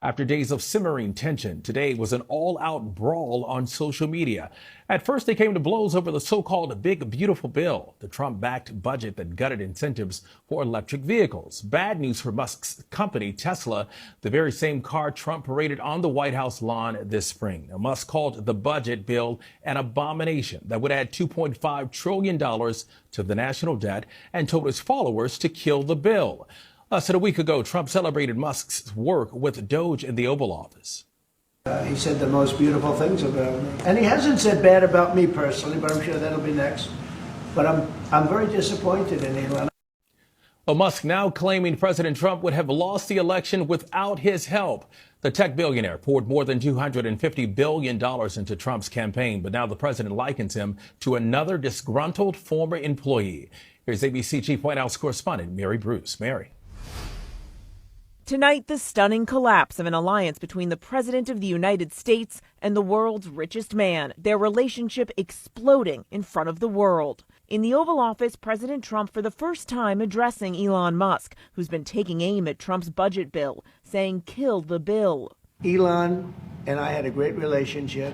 After days of simmering tension, today was an all-out brawl on social media. At first, they came to blows over the so-called Big Beautiful Bill, the Trump-backed budget that gutted incentives for electric vehicles. Bad news for Musk's company, Tesla, the very same car Trump paraded on the White House lawn this spring. Now, Musk called the budget bill an abomination that would add $2.5 trillion to the national debt and told his followers to kill the bill. Less than a week ago, Trump celebrated Musk's work with Doge in the Oval Office. He said the most beautiful things about me. And he hasn't said bad about me personally, but I'm sure that'll be next. But I'm very disappointed in Elon. Well, Musk now claiming President Trump would have lost the election without his help. The tech billionaire poured more than $250 billion into Trump's campaign, but now the president likens him to another disgruntled former employee. Here's ABC Chief White House correspondent Mary Bruce. Mary. Tonight, the stunning collapse of an alliance between the President of the United States and the world's richest man, their relationship exploding in front of the world. In the Oval Office, President Trump for the first time addressing Elon Musk, who's been taking aim at Trump's budget bill, saying, "Kill the bill." Elon and I had a great relationship.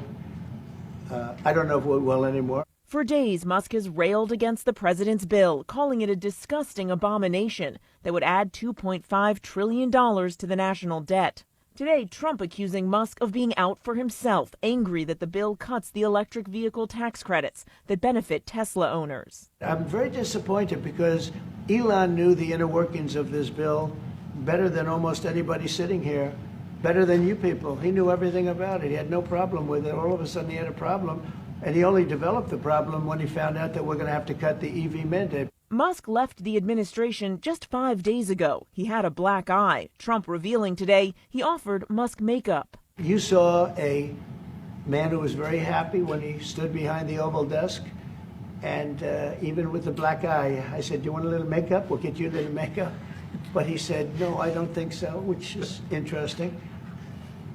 I don't know if we will anymore. For days, Musk has railed against the president's bill, calling it a disgusting abomination that would add $2.5 trillion to the national debt. Today, Trump accusing Musk of being out for himself, angry that the bill cuts the electric vehicle tax credits that benefit Tesla owners. I'm very disappointed because Elon knew the inner workings of this bill better than almost anybody sitting here, better than you people. He knew everything about it. He had no problem with it. All of a sudden, he had a problem. And he only developed the problem when he found out that we're going to have to cut the EV mandate. Musk left the administration just 5 days ago. He had a black eye. Trump revealing today he offered Musk makeup. You saw a man who was very happy when he stood behind the Oval desk. And even with the black eye, I said, "Do you want a little makeup? We'll get you a little makeup." But he said, "No, I don't think so," which is interesting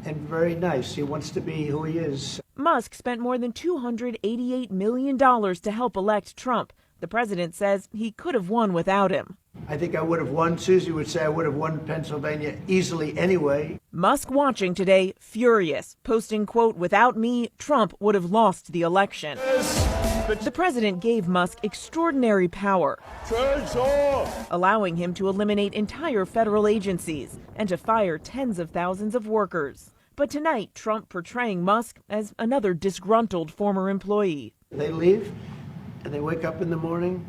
and very nice. He wants to be who he is. Musk spent more than $288 million to help elect Trump. The president says he could have won without him. I think I would have won. Susie would say I would have won Pennsylvania easily anyway. Musk watching today, furious, posting, quote, "Without me, Trump would have lost the election." The president gave Musk extraordinary power, allowing him to eliminate entire federal agencies and to fire tens of thousands of workers. But tonight, Trump portraying Musk as another disgruntled former employee. They leave, and they wake up in the morning,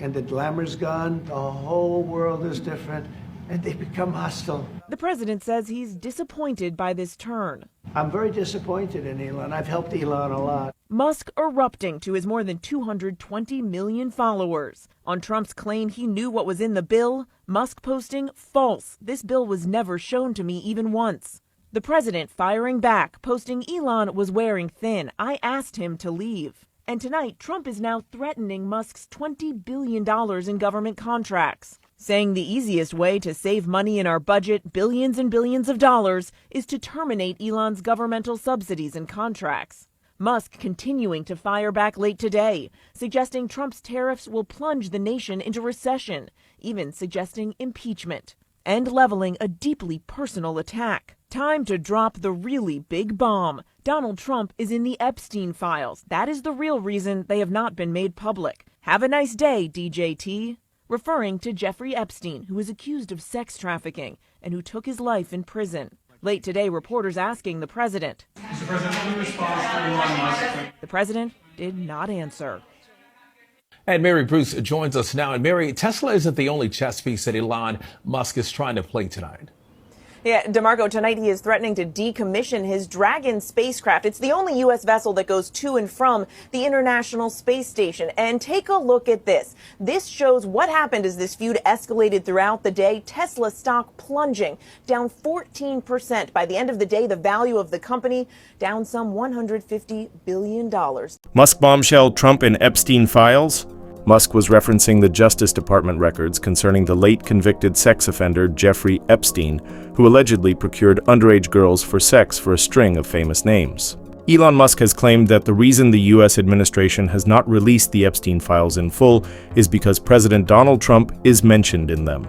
and the glamour's gone, the whole world is different, and they become hostile. The president says he's disappointed by this turn. I'm very disappointed in Elon. I've helped Elon a lot. Musk erupting to his more than 220 million followers. On Trump's claim he knew what was in the bill, Musk posting, "False. This bill was never shown to me even once." The president firing back, posting Elon was wearing thin. "I asked him to leave." And tonight, Trump is now threatening Musk's $20 billion in government contracts, saying the easiest way to save money in our budget, billions and billions of dollars, is to terminate Elon's governmental subsidies and contracts. Musk continuing to fire back late today, suggesting Trump's tariffs will plunge the nation into recession, even suggesting impeachment, and leveling a deeply personal attack. Time to drop the really big bomb. Donald Trump is in the Epstein Files. That is the real reason they have not been made public. Have a nice day, DJT. Referring to Jeffrey Epstein, who is accused of sex trafficking and who took his life in prison. Late today, reporters asking the president. Mr. President, any response to Elon Musk? The president did not answer. And Mary Bruce joins us now. And Mary, Tesla isn't the only chess piece that Elon Musk is trying to play tonight. Yeah, DeMarco, tonight he is threatening to decommission his Dragon spacecraft. It's the only U.S. vessel that goes to and from the International Space Station. And take a look at this. This shows what happened as this feud escalated throughout the day. Tesla stock plunging, down 14%. By the end of the day, the value of the company down some $150 billion. Musk bombshell, Trump and Epstein Files? Musk was referencing the Justice Department records concerning the late convicted sex offender Jeffrey Epstein, who allegedly procured underage girls for sex for a string of famous names. Elon Musk has claimed that the reason the U.S. administration has not released the Epstein files in full is because President Donald Trump is mentioned in them.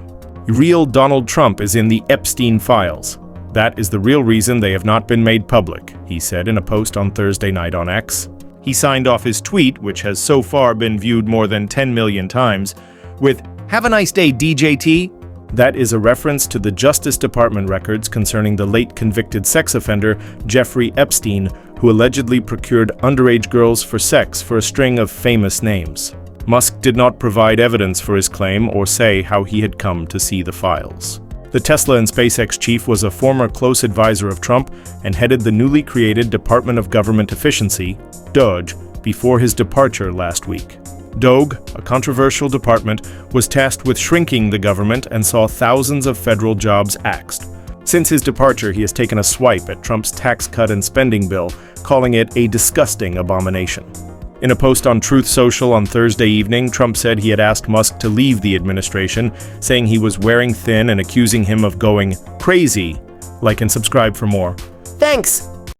Real Donald Trump is in the Epstein files. That is the real reason they have not been made public, he said in a post on Thursday night on X. He signed off his tweet, which has so far been viewed more than 10 million times, with, "Have a nice day, DJT." That is a reference to the Justice Department records concerning the late convicted sex offender Jeffrey Epstein, who allegedly procured underage girls for sex for a string of famous names. Musk did not provide evidence for his claim or say how he had come to see the files. The Tesla and SpaceX chief was a former close advisor of Trump and headed the newly created Department of Government Efficiency, DOGE, before his departure last week. DOGE, a controversial department, was tasked with shrinking the government and saw thousands of federal jobs axed. Since his departure, he has taken a swipe at Trump's tax cut and spending bill, calling it a disgusting abomination. In a post on Truth Social on Thursday evening, Trump said he had asked Musk to leave the administration, saying he was wearing thin and accusing him of going crazy. Like and subscribe for more. Thanks!